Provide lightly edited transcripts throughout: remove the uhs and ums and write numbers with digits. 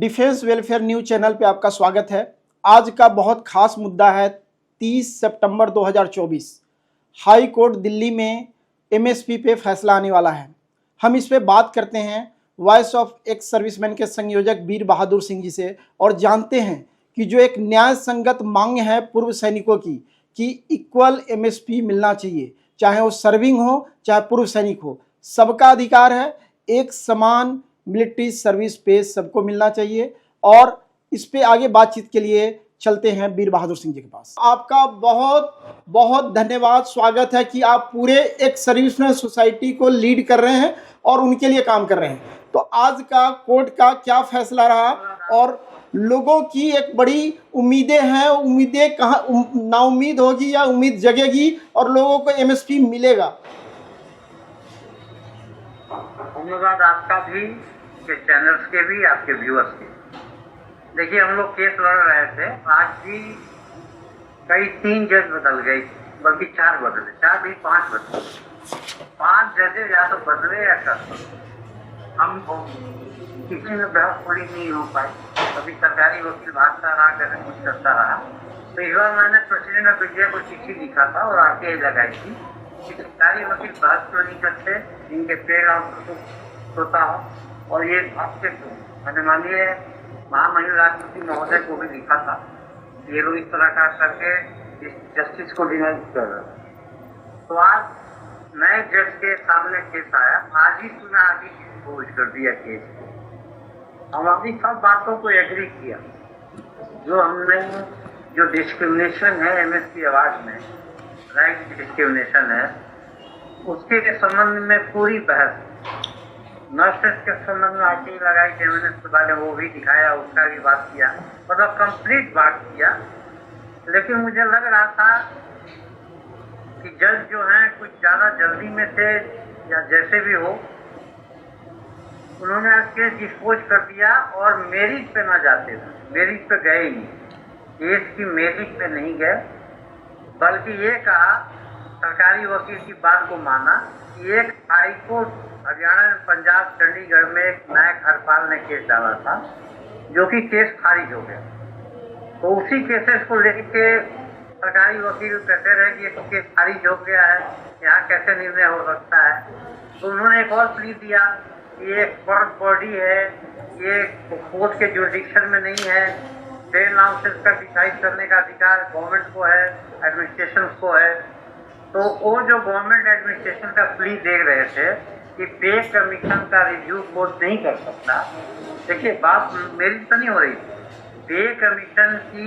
Defence welfare news channel पे आपका स्वागत है। आज का बहुत खास मुद्दा है 30 सितंबर 2024 हाई कोर्ट दिल्ली में एमएसपी पे फैसला आने वाला है। हम इस पे बात करते हैं वॉइस ऑफ एक्स सर्विसमैन के संयोजक वीर बहादुर सिंह जी से और जानते हैं कि जो एक न्याय संगत मांग है पूर्व सैनिकों की कि इक्वल एमएसपी मिलना चाहिए, चाहे वो सर्विंग हो चाहे पूर्व सैनिक हो, सबका अधिकार है, एक समान मिलिट्री सर्विस पे सबको मिलना चाहिए। और इस पे आगे बातचीत के लिए चलते हैं वीर बहादुर सिंह जी के पास। आपका बहुत बहुत धन्यवाद, स्वागत है कि आप पूरे एक सर्विसमैन सोसाइटी को लीड कर रहे हैं और उनके लिए काम कर रहे हैं। तो आज का कोर्ट का क्या फैसला रहा और लोगों की एक बड़ी उम्मीदें हैं, उम्मीदें कहाँ नाउम्मीद होगी या उम्मीद जगेगी और लोगों को एमएसपी मिलेगा? धन्यवाद आपका भी, के चैनल्स के भी, आपके व्यूअर्स के। देखिए, हम लोग केस लड़ रहे थे, आज भी कई 3 जज बदल गए, बल्कि 4 बदले, 4 भी 5 बदले। 5 जजेस या तो बदले या कर हम किसी में बहस पूरी नहीं हो पाई। कभी सरकारी वकील भागता रहा, कभी कुछ करता रहा। तो इस बार मैंने प्रेसिडेंट ऑफ इंडिया को चिट्ठी लिखा था और आरटीआई लगाई थी कि सरकारी वकील बहस क्यों नहीं करते, इनके पेड़ होता हो और ये भागते क्यों। मैंने माननीय महामहिम राष्ट्रपति महोदय को भी लिखा था, ये लोग इस तरह का करके इस जस्टिस को डिनाई कर रहे। तो आज नए जज के सामने केस आया, आज ही सुना, आज ही डिस्पोज कर दिया केस। हम अपनी सब बातों को एग्री किया। जो हमने जो डिस्क्रिमिनेशन है एमएसपी अवार्ड में, राइट डिस्क्रिमिनेशन है, उसके संबंध में पूरी बहस, नर्सेस के संबंध में आरटीआई लगाई थी मैंने, उसके बारे में वो भी दिखाया, उसका भी बात किया, मतलब कंप्लीट बात किया। लेकिन मुझे लग रहा था कि जज जो हैं कुछ ज़्यादा जल्दी में थे या जैसे भी हो, उन्होंने केस डिस्पोज कर दिया और मेरिट पे ना जाते थे, मेरिट पे गए ही नहीं, केस की मेरिट पे नहीं गए, बल्कि ये कहा, सरकारी वकील की बात को माना कि एक हाईकोर्ट हरियाणा, पंजाब, चंडीगढ़ में एक नायक हरपाल ने केस डाला था, जो कि केस खारिज हो गया। तो उसी केसेस को लेके सरकारी वकील कहते रहे कि ये तो केस खारिज हो गया है, यहाँ कैसे निर्णय हो सकता है। तो उन्होंने एक और प्ली दिया कि ये एक्सपर्ट बॉडी है, ये कोर्ट के जुरिडिक्शन में नहीं है, ट्रेन अलाउंसेस का डिसाइड करने का अधिकार गवर्नमेंट को है, एडमिनिस्ट्रेशन को है। तो वो जो गवर्नमेंट एडमिनिस्ट्रेशन का प्ली दे रहे थे कि पे कमीशन का रिव्यू कोर्ट नहीं कर सकता। देखिए, बात मेरी तो नहीं हो रही, पे कमीशन की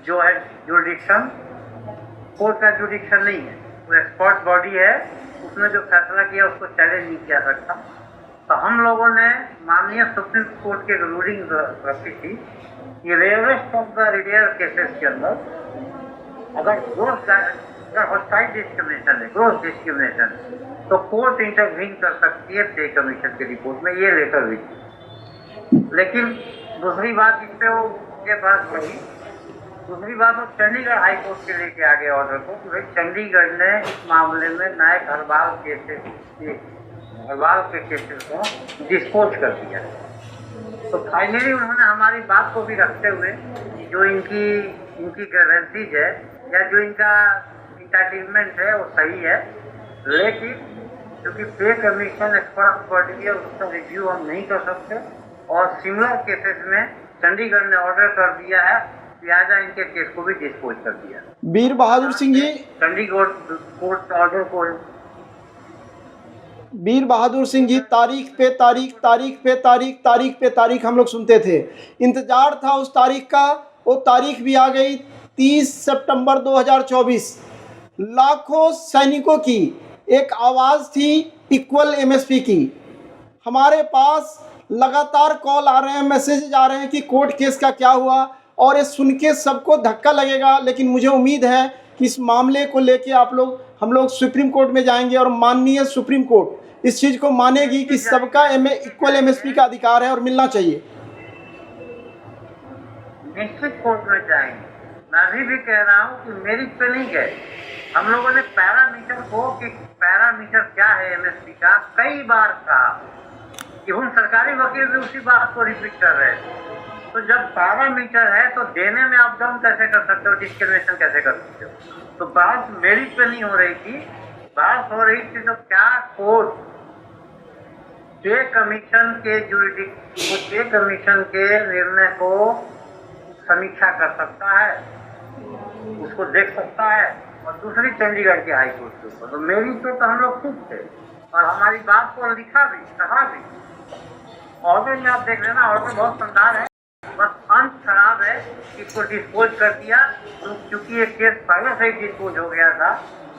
जो है जुरिडिक्शन, कोर्ट का जुरिडिक्शन नहीं है, वो एक्सपर्ट बॉडी है, उसने जो फैसला किया उसको चैलेंज नहीं किया सकता। तो हम लोगों ने माननीय सुप्रीम कोर्ट के रूलिंग रखी थी कि rarest of the rare cases के अंदर अगर हॉस्टाइल डिस्क्रिमिनेशन है, ग्रोस डिस्क्रिमिनेशन, तो कोर्ट इंटरवीन कर सकती है पे कमीशन की रिपोर्ट में, ये लेकर हुई। लेकिन दूसरी बात इस पे वो ये बात कही, दूसरी बात वो चंडीगढ़ हाई कोर्ट के लेके आ गए ऑर्डर को कि भाई चंडीगढ़ ने इस मामले में नायक हरपाल के केसेस को डिस्पोज कर दिया। तो फाइनली उन्होंने हमारी बात को भी रखते हुए जो इनकी ग्रेवेंसीज है या जो इनका इंटाइटलमेंट है वो सही है, लेकिन क्योंकि पे कमीशन एक्सपर्ट बॉडी है, उसका रिव्यू हम नहीं कर सकते। और सिमिलर केसेस में चंडीगढ़ ने ऑर्डर कर दिया है, लिहाजा इनके केस को भी डिस्पोज कर दिया। वीर बहादुर सिंह जी, चंडीगढ़ कोर्ट ऑर्डर को, वीर बहादुर सिंह जी, तारीख पे तारीख, तारीख पे तारीख, तारीख पे तारीख हम लोग सुनते थे, इंतजार था उस तारीख का, वो तारीख भी आ गई 30 सितंबर 2024। लाखों सैनिकों की एक आवाज़ थी इक्वल एमएसपी की। हमारे पास लगातार कॉल आ रहे हैं, मैसेजेज आ रहे हैं कि कोर्ट केस का क्या हुआ, और ये सुन के सबको धक्का लगेगा। लेकिन मुझे उम्मीद है कि इस मामले को लेके हम लोग सुप्रीम कोर्ट में जाएंगे और माननीय सुप्रीम कोर्ट इस चीज़ को मानेगी कि सबका इक्वल एमएसपी का अधिकार है और मिलना चाहिए। निश्चित कोर्ट में जाएंगे। मैं भी कह रहा हूँ कि मेरिट पे नहीं गए, हम लोगों ने पैरामीटर को कि पैरामीटर क्या है एमएसपी का कई बार कहा। इवन सरकारी वकील भी उसी बात को रिपीट कर रहे हैं। तो जब पैरामीटर है तो देने में आप डाउन कैसे कर सकते हो, डिस्क्रिमिनेशन कैसे कर सकते हो? तो बात मेरिट पे नहीं हो रही थी, बात हो रही थी तो क्या कोर्ट पे कमीशन के पे कमीशन के निर्णय को समीक्षा कर सकता है, उसको देख सकता है। और दूसरी चंडीगढ़ की हाई कोर्ट के ऊपर तो मेरिट पे तो हम लोग खुश थे और हमारी बात को लिखा भी, कहा भी। ऑर्डर में आप देख लेना, ऑर्डर बहुत शानदार है, बस अंत खराब है, इसको डिस्पोज कर दिया क्योंकि ये केस पहले से ही डिस्पोज हो गया था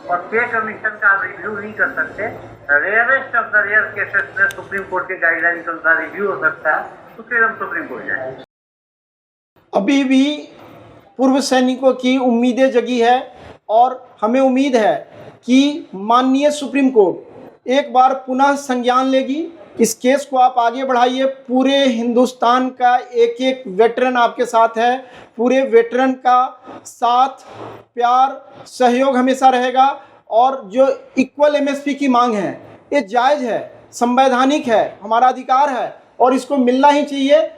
और पे कमीशन का आप रिव्यू नहीं कर सकते। Rarest of the rare cases में सुप्रीम कोर्ट के गाइडलाइन के अनुसार रिव्यू हो सकता है, तो फिर हम सुप्रीम कोर्ट जाएंगे। अभी भी पूर्व सैनिकों की उम्मीदें जगी है और हमें उम्मीद है कि माननीय सुप्रीम कोर्ट एक बार पुनः संज्ञान लेगी। इस केस को आप आगे बढ़ाइए। पूरे हिंदुस्तान का एक एक वेटरन आपके साथ है, पूरे वेटरन का साथ, प्यार, सहयोग हमेशा रहेगा। और जो इक्वल एमएसपी की मांग है ये जायज़ है, संवैधानिक है, हमारा अधिकार है और इसको मिलना ही चाहिए।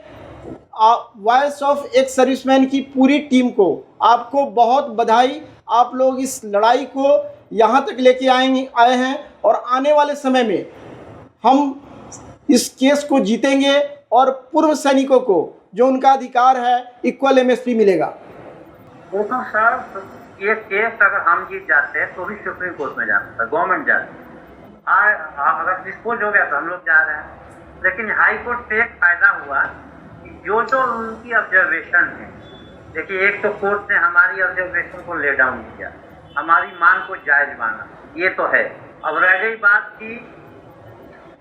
वॉइस ऑफ एक्स सर्विसमैन की पूरी टीम को आपको बहुत बधाई। आप लोग इस लड़ाई को यहाँ तक लेके आए हैं और आने वाले समय में हम इस केस को जीतेंगे और पूर्व सैनिकों को जो उनका अधिकार है इक्वल एमएसपी मिलेगा। देखो सर, ये केस अगर हम जीत जाते हैं तो भी सुप्रीम कोर्ट में जाना था, गवर्नमेंट जाती। अगर डिस्पोज हो गया तो हम लोग जा रहे हैं, लेकिन हाई कोर्ट से एक फायदा हुआ कि जो उनकी ऑब्जर्वेशन है, देखिए एक तो कोर्ट ने हमारी ऑब्जर्वेशन को ले डाउन किया, हमारी मांग को जायज माना, ये तो है। अब रह गई बात की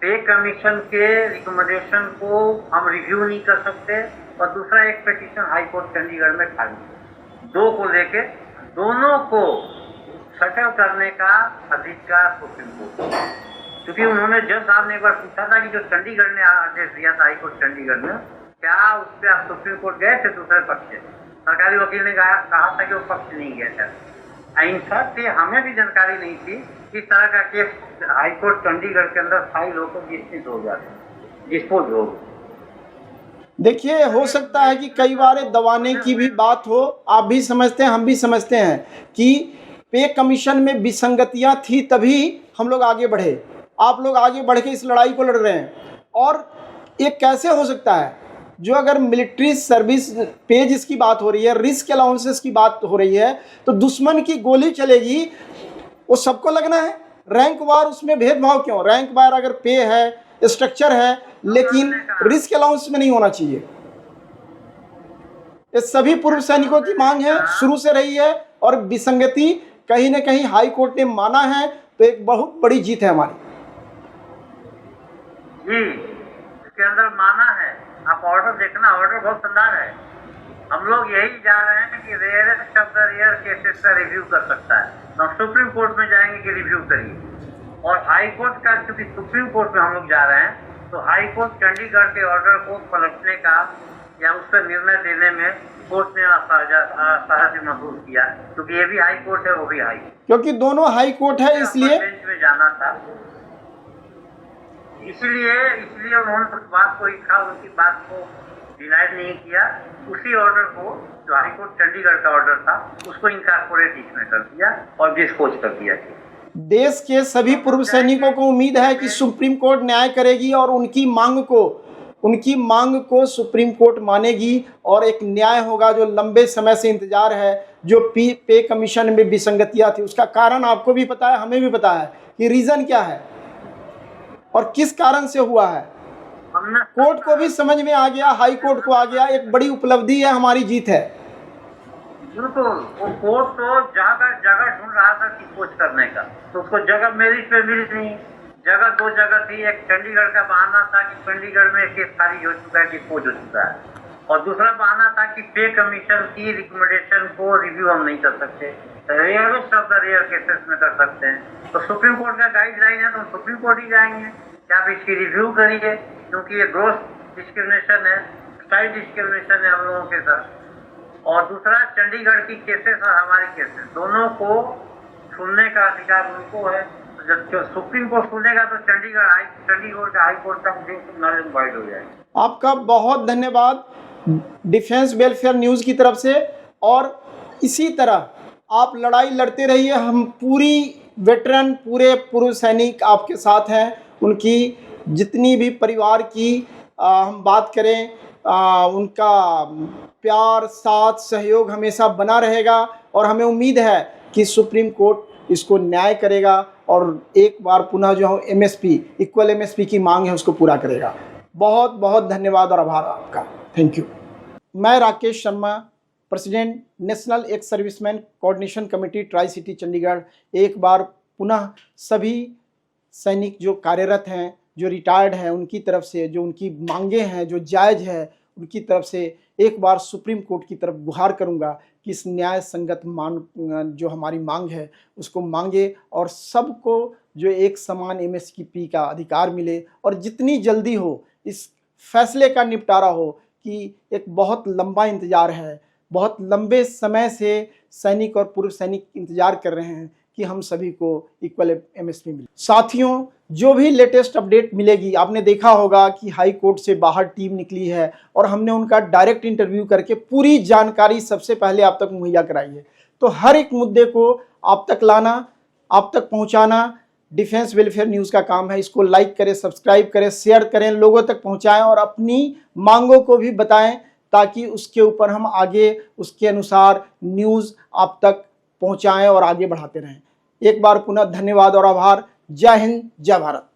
पे कमीशन के रिकमेंडेशन को हम रिव्यू नहीं कर सकते और दूसरा एक पिटीशन हाई कोर्ट चंडीगढ़ में खाली है। दो को लेके दोनों को सेटल करने का अधिकार सुप्रीम कोर्ट, क्योंकि उन्होंने जज साहब ने एक बार पूछा था कि जो चंडीगढ़ ने आदेश दिया था हाई कोर्ट चंडीगढ़ में, क्या उस पर आप सुप्रीम कोर्ट गए थे दूसरे पक्ष से? सरकारी वकील ने कहा था कि वो पक्ष नहीं गया था। इनफैक्ट ये हमें भी जानकारी नहीं थी कि इस तरह का केस हाई कोर्ट चंडीगढ़ के अंदर फाइल होकर डिस्मिस हो जाते, डिस्पोज हो। देखिए, हो सकता है कि कई बार दबाने की भी बात हो, आप भी समझते हैं, हम भी समझते हैं कि पे कमीशन में विसंगतियां थी, तभी हम लोग आगे बढ़े। आप लोग आगे बढ़ के इस लड़ाई को लड़ रहे हैं। और ये कैसे हो सकता है, जो अगर मिलिट्री सर्विस पे जिसकी बात हो रही है, रिस्क अलाउंसेस की बात हो रही है, तो दुश्मन की गोली चलेगी वो सबको लगना है। रैंक वार उसमें भेदभाव क्यों? रैंक वार अगर पे है, स्ट्रक्चर है, लेकिन रिस्क अलाउंस में नहीं होना चाहिए। ये सभी पूर्व सैनिकों की मांग है, शुरू से रही है और विसंगति कहीं ना कहीं हाई कोर्ट ने माना है, तो एक बहुत बड़ी जीत है हमारी। जी, इसके अंदर माना है। आप ऑर्डर देखना, ऑर्डर बहुत शानदार है। हम लोग यही जा रहे हैं कि rarest of the rare cases का रिव्यू कर सकता है, तो सुप्रीम कोर्ट में जाएंगे कि रिव्यू करिए। और हाई कोर्ट का, क्योंकि सुप्रीम कोर्ट में हम लोग जा रहे हैं, तो हाई कोर्ट चंडीगढ़ के ऑर्डर को पलटने का या उस पर निर्णय देने में कोर्ट ने असहज महसूस किया, क्योंकि ये भी हाई कोर्ट है, वो भी हाई, क्योंकि दोनों हाई कोर्ट है, इसलिए बेंच में जाना था। इसलिए उन्होंने उस बात को लिखा, उनकी बात को डिनाइड नहीं किया। उसी ऑर्डर को, जो हाई कोर्ट चंडीगढ़ का ऑर्डर था, उसको इनकॉर्पोरेट इसमें कर दिया और डिस्पोज कर दिया। देश के सभी पूर्व सैनिकों को उम्मीद है कि सुप्रीम कोर्ट न्याय करेगी और उनकी मांग को सुप्रीम कोर्ट मानेगी और एक न्याय होगा जो लंबे समय से इंतजार है। जो पे कमीशन में विसंगतियां थी, उसका कारण आपको भी पता है, हमें भी पता है कि रीज़न क्या है और किस कारण से हुआ है। कोर्ट को भी समझ में आ गया, हाई कोर्ट को आ गया। एक बड़ी उपलब्धि है, हमारी जीत है। बिल्कुल, वो कोर्ट तो जगह ढूंढ रहा था डिस्पोज करने का, तो उसको जगह मेरिट पे मिली नहीं। जगह दो जगह थी, एक चंडीगढ़ का बहाना था कि चंडीगढ़ में केस खारिज हो चुका है, डिस्पोज हो चुका है, और दूसरा बहाना था कि पे कमीशन की रिकमेंडेशन को रिव्यू हम नहीं कर सकते, rarest of the rare cases में कर सकते हैं। तो सुप्रीम कोर्ट का गाइडलाइन है तो हम सुप्रीम कोर्ट ही जाएंगे कि आप इसकी रिव्यू करिए, क्योंकि ये ग्रॉस डिस्क्रिमिनेशन है, स्टाइल डिस्क्रिमिनेशन है हम लोगों के साथ। और दूसरा, चंडीगढ़ की केसेस और हमारी केसेस दोनों को सुनने का अधिकार उनको है, तो जब सुप्रीम कोर्ट सुनेगा तो चंडीगढ़ का हाई कोर्ट तक नॉलेज वाइड हो जाएगा। आपका बहुत धन्यवाद डिफेंस वेलफेयर न्यूज़ की तरफ से, और इसी तरह आप लड़ाई लड़ते रहिए। हम पूरी वेटरन, पूरे पूर्व सैनिक आपके साथ हैं। उनकी जितनी भी परिवार की हम बात करें, उनका प्यार, साथ, सहयोग हमेशा बना रहेगा, और हमें उम्मीद है कि सुप्रीम कोर्ट इसको न्याय करेगा और एक बार पुनः जो एमएसपी, इक्वल एमएसपी की मांग है उसको पूरा करेगा। बहुत बहुत धन्यवाद और आभार आपका। Thank you. मैं Rakesh Sharma, president national ex serviceman coordination committee tricity Chandigarh, एक बार पुनः सभी सैनिक जो कार्यरत हैं, जो रिटायर्ड हैं, उनकी तरफ से जो उनकी मांगे हैं, जो जायज़ है, उनकी तरफ से एक बार सुप्रीम कोर्ट की तरफ गुहार करूंगा कि इस न्याय संगत जो हमारी मांग है उसको मांगे, और सबको जो एक समान एमएसपी का अधिकार मिले, और जितनी जल्दी हो इस फैसले का निपटारा हो, कि एक बहुत लंबा इंतज़ार है, बहुत लंबे समय से सैनिक और पूर्व सैनिक इंतज़ार कर रहे हैं कि हम सभी को इक्वल एमएसपी मिले। साथियों, जो भी लेटेस्ट अपडेट मिलेगी, आपने देखा होगा कि हाई कोर्ट से बाहर टीम निकली है और हमने उनका डायरेक्ट इंटरव्यू करके पूरी जानकारी सबसे पहले आप तक मुहैया कराई है। तो हर एक मुद्दे को आप तक लाना, आप तक पहुंचाना डिफेंस वेलफेयर न्यूज़ का काम है। इसको लाइक करें, सब्सक्राइब करें, शेयर करें, लोगों तक पहुंचाएं और अपनी मांगों को भी बताएं, ताकि उसके ऊपर हम आगे उसके अनुसार न्यूज़ आप तक पहुंचाएं और आगे बढ़ाते रहें। एक बार पुनः धन्यवाद और आभार। जय हिंद, जय भारत।